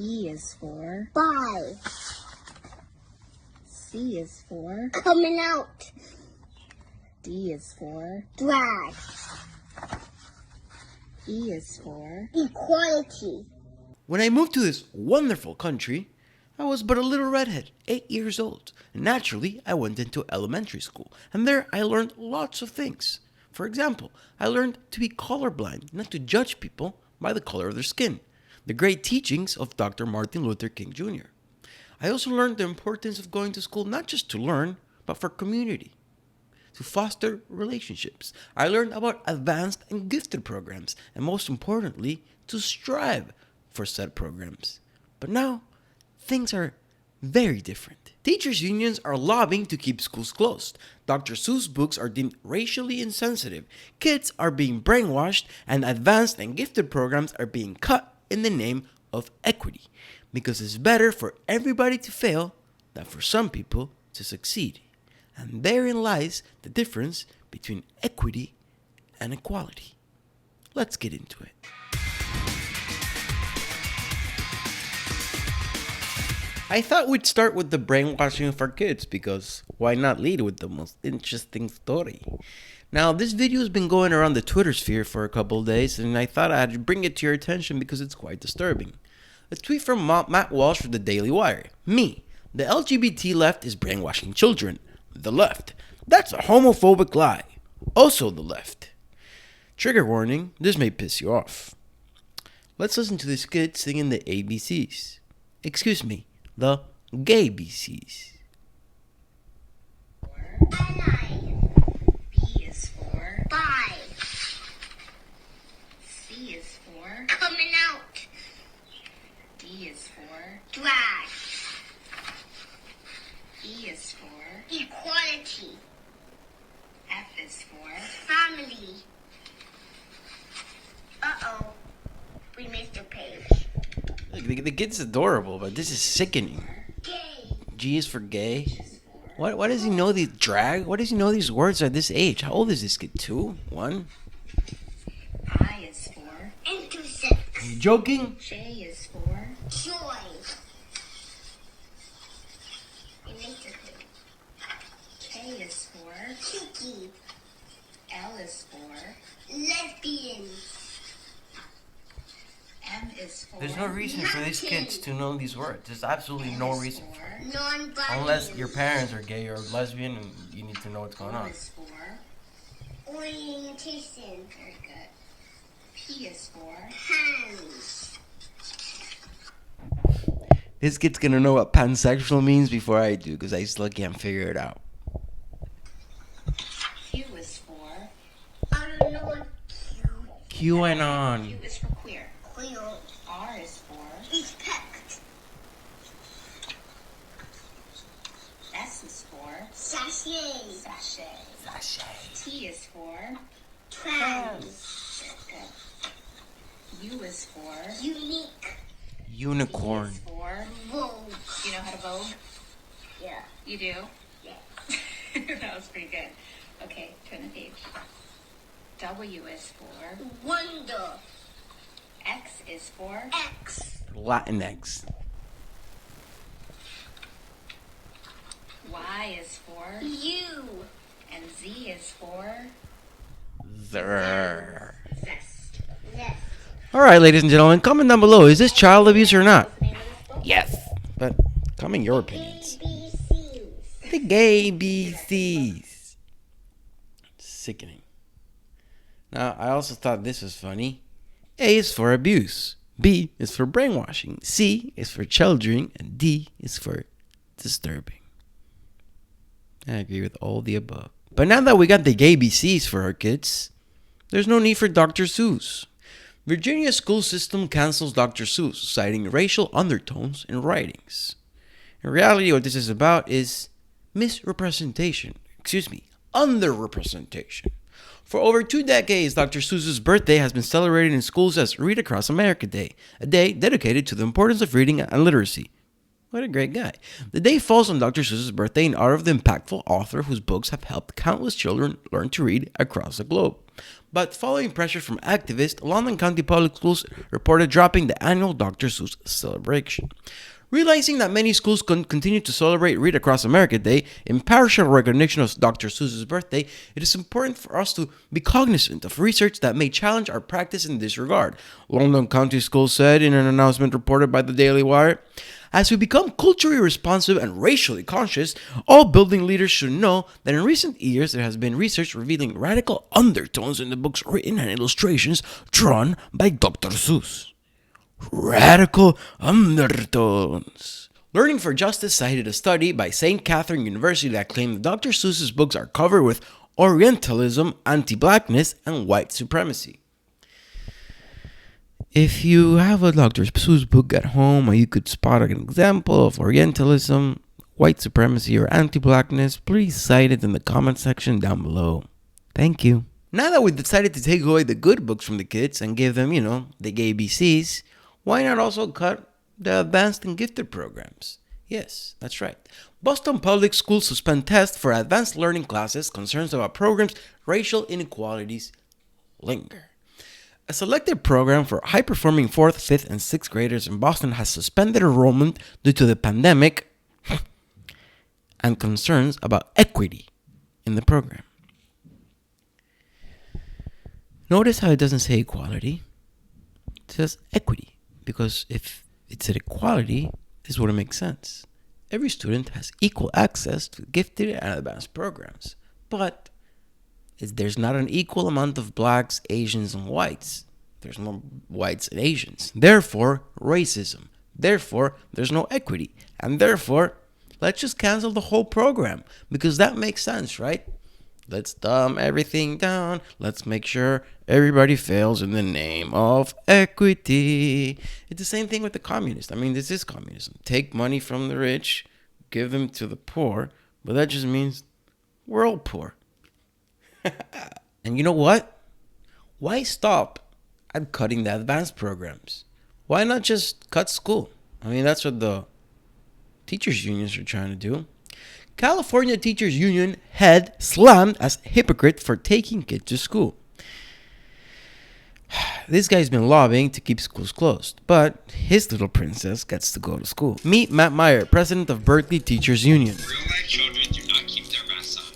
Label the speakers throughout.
Speaker 1: B is for
Speaker 2: Bye.
Speaker 1: C is for
Speaker 2: Coming out.
Speaker 1: D is for
Speaker 2: Drag.
Speaker 1: E is for
Speaker 2: Equality.
Speaker 3: When I moved to this wonderful country, I was but a little redhead, 8 years old, and naturally I went into elementary school, and there I learned lots of things. For example, I learned to be colorblind, not to judge people by the color of their skin, the great teachings of Dr. Martin Luther King Jr. I also learned the importance of going to school not just to learn, but for community, to foster relationships. I learned about advanced and gifted programs, and most importantly, to strive for said programs. But now, things are very different. Teachers' unions are lobbying to keep schools closed. Dr. Seuss books are deemed racially insensitive. Kids are being brainwashed, and advanced and gifted programs are being cut in the name of equity, because it's better for everybody to fail than for some people to succeed. And therein lies the difference between equity and equality. Let's get into it. I thought we'd start with the Brainwashing for Kids, because why not lead with the most interesting story? Now, this video has been going around the Twitter sphere for a couple of days, and I thought I'd bring it to your attention because it's quite disturbing. A tweet from Matt Walsh for the Daily Wire. Me, the LGBT left is brainwashing children. The left. That's a homophobic lie. Also the left. Trigger warning, this may piss you off. Let's listen to this kid singing the ABCs. Excuse me, the gay BCs.
Speaker 1: B is for
Speaker 2: Bye.
Speaker 1: C is for
Speaker 2: Coming out.
Speaker 1: D is for
Speaker 2: Drag.
Speaker 1: E is for
Speaker 2: Equality.
Speaker 1: F is for
Speaker 2: Family. Uh-oh. We missed a page.
Speaker 3: The kid's adorable, but this is sickening.
Speaker 2: Gay.
Speaker 3: G is for gay. Why does he know these drag? Why does he know these words at this age? How old is this kid? 2? 1?
Speaker 1: I is for
Speaker 2: Intersex.
Speaker 3: Are you joking?
Speaker 1: J is for
Speaker 2: Joy. We missed a page.
Speaker 1: K is for
Speaker 2: Cheeky.
Speaker 1: L is for
Speaker 2: Lesbian.
Speaker 1: M is for
Speaker 3: There's no reason for these kids to know these words. There's absolutely
Speaker 1: N
Speaker 3: no
Speaker 1: is
Speaker 3: reason.
Speaker 1: for
Speaker 2: Non-binary.
Speaker 3: Unless your parents are gay or lesbian and you need to know what's going
Speaker 1: O
Speaker 3: on.
Speaker 1: is for
Speaker 2: Orientation.
Speaker 1: very good. P is for
Speaker 2: Hands.
Speaker 3: This kid's gonna know what pansexual means before I do, because I still can't figure it out.
Speaker 1: Q is for
Speaker 2: I don't know what
Speaker 3: QAnon.
Speaker 1: Q is for queer.
Speaker 2: Queer.
Speaker 1: R is for
Speaker 2: Respect.
Speaker 1: S is for
Speaker 2: Sachet.
Speaker 1: sachet. T is for
Speaker 2: Trans.
Speaker 1: very good. U is for
Speaker 2: Unique.
Speaker 3: Unicorn.
Speaker 1: V is for
Speaker 2: Vogue.
Speaker 1: you know how to vogue?
Speaker 2: Yeah.
Speaker 1: You do?
Speaker 2: Yeah.
Speaker 1: That was pretty good. Okay, turn the page. W is for
Speaker 2: Wonder.
Speaker 1: X is for
Speaker 2: X.
Speaker 3: Latinx.
Speaker 1: Y is for
Speaker 2: U.
Speaker 1: and Z is for
Speaker 3: Zerr.
Speaker 1: zest.
Speaker 2: Yes.
Speaker 3: Alright, ladies and gentlemen, comment down below. Is this child abuse or not?
Speaker 1: What's the name of this book?
Speaker 3: Yes. But comment your opinions.
Speaker 2: ABCs.
Speaker 3: The gay BCs. Sickening. Now, I also thought this was funny. A is for abuse. B is for brainwashing. C is for children. And D is for disturbing. I agree with all the above. But now that we got the gay BCs for our kids, there's no need for Dr. Seuss. Virginia's school system cancels Dr. Seuss, citing racial undertones in writings. In reality, what this is about is misrepresentation. Underrepresentation. For over 2 decades, Dr. Seuss's birthday has been celebrated in schools as Read Across America Day, a day dedicated to the importance of reading and literacy. What a great guy. The day falls on Dr. Seuss's birthday in honor of the impactful author whose books have helped countless children learn to read across the globe. But following pressure from activists, London County Public Schools reported dropping the annual Dr. Seuss celebration. Realizing that many schools continue to celebrate Read Across America Day in partial recognition of Dr. Seuss's birthday, it is important for us to be cognizant of research that may challenge our practice in this regard, London County Schools said in an announcement reported by the Daily Wire. As we become culturally responsive and racially conscious, all building leaders should know that in recent years there has been research revealing radical undertones in the books written and illustrations drawn by Dr. Seuss. Radical undertones. Learning for Justice cited a study by St. Catherine University that claimed that Dr. Seuss's books are covered with Orientalism, anti-blackness, and white supremacy. If you have a Dr. Seuss book at home or you could spot an example of Orientalism, white supremacy, or anti-blackness, please cite it in the comment section down below. Thank you. Now that we've decided to take away the good books from the kids and give them, the ABCs, why not also cut the advanced and gifted programs? Yes, that's right. Boston Public Schools suspend tests for advanced learning classes. Concerns about programs' racial inequalities linger. A selected program for high-performing 4th, 5th, and 6th graders in Boston has suspended enrollment due to the pandemic and concerns about equity in the program. Notice how it doesn't say equality. It says equity. Because if it's an equality, this wouldn't make sense. Every student has equal access to gifted and advanced programs. But there's not an equal amount of blacks, Asians, and whites. There's more whites and Asians. Therefore, racism. Therefore, there's no equity. And therefore, let's just cancel the whole program. Because that makes sense, right? Let's dumb everything down. Let's make sure everybody fails in the name of equity. It's the same thing with the communists. I mean, this is communism. Take money from the rich, give them to the poor, but that just means we're all poor. And you know what? Why stop at cutting the advanced programs? Why not just cut school? I mean, that's what the teachers' unions are trying to do. California Teachers Union head slammed as hypocrite for taking kids to school. This guy's been lobbying to keep schools closed, but his little princess gets to go to school. Meet Matt Meyer, president of Berkeley Teachers Union.
Speaker 4: Real-life children do not keep their masks on.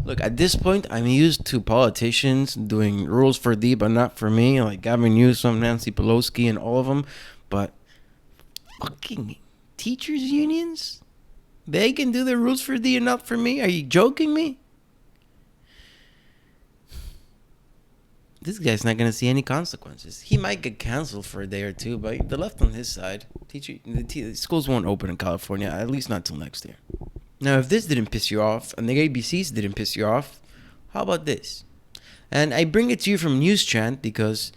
Speaker 3: Look, at this point, I'm used to politicians doing rules for thee, but not for me, like Gavin Newsom, Nancy Pelosi, and all of them. But fucking teachers' unions? They can do the rules for thee and not for me? Are you joking me? This guy's not going to see any consequences. He might get canceled for a day or two, but the left on his side, schools won't open in California, at least not till next year. Now, if this didn't piss you off, and the ABCs didn't piss you off, how about this? And I bring it to you from News Chant because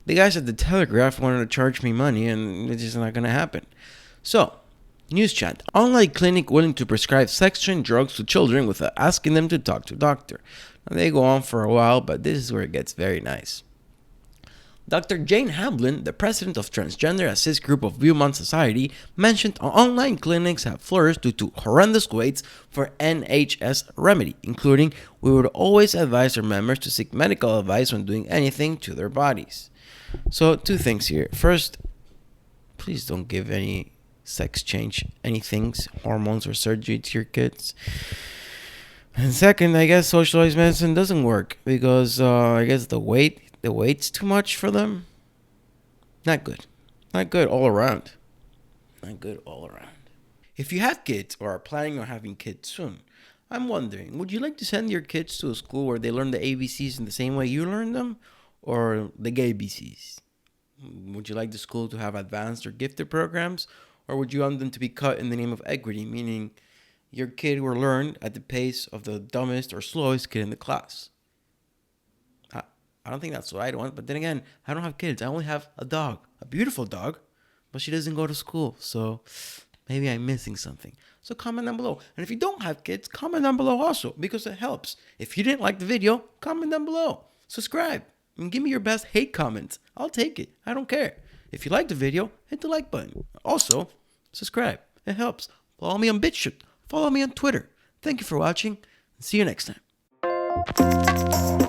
Speaker 3: the guys at the Telegraph wanted to charge me money, and it's just not going to happen. So, News Chant. Online clinic willing to prescribe sex and drugs to children without asking them to talk to a doctor. Now, they go on for a while, but this is where it gets very nice. Dr. Jane Hamblin, the president of Transgender Assist Group of Viewmont Society, mentioned online clinics have flourished due to horrendous waits for NHS remedy, including we would always advise our members to seek medical advice when doing anything to their bodies. So, two things here. First, please don't give any sex change, anything, hormones or surgery to your kids. And second, I guess socialized medicine doesn't work because I guess the weight's too much for them. Not good. Not good all around. Not good all around. If you have kids or are planning on having kids soon, I'm wondering, would you like to send your kids to a school where they learn the ABCs in the same way you learned them? Or the gay ABCs? Would you like the school to have advanced or gifted programs? Or would you want them to be cut in the name of equity, meaning your kid will learn at the pace of the dumbest or slowest kid in the class? I don't think that's what I want, but then again, I don't have kids. I only have a dog, a beautiful dog, but she doesn't go to school, so maybe I'm missing something. So comment down below. And if you don't have kids, comment down below also, because it helps. If you didn't like the video, comment down below. Subscribe and give me your best hate comments. I'll take it. I don't care. If you like the video, hit the like button. Also, subscribe. It helps. Follow me on BitChute. Follow me on Twitter. Thank you for watching, and see you next time.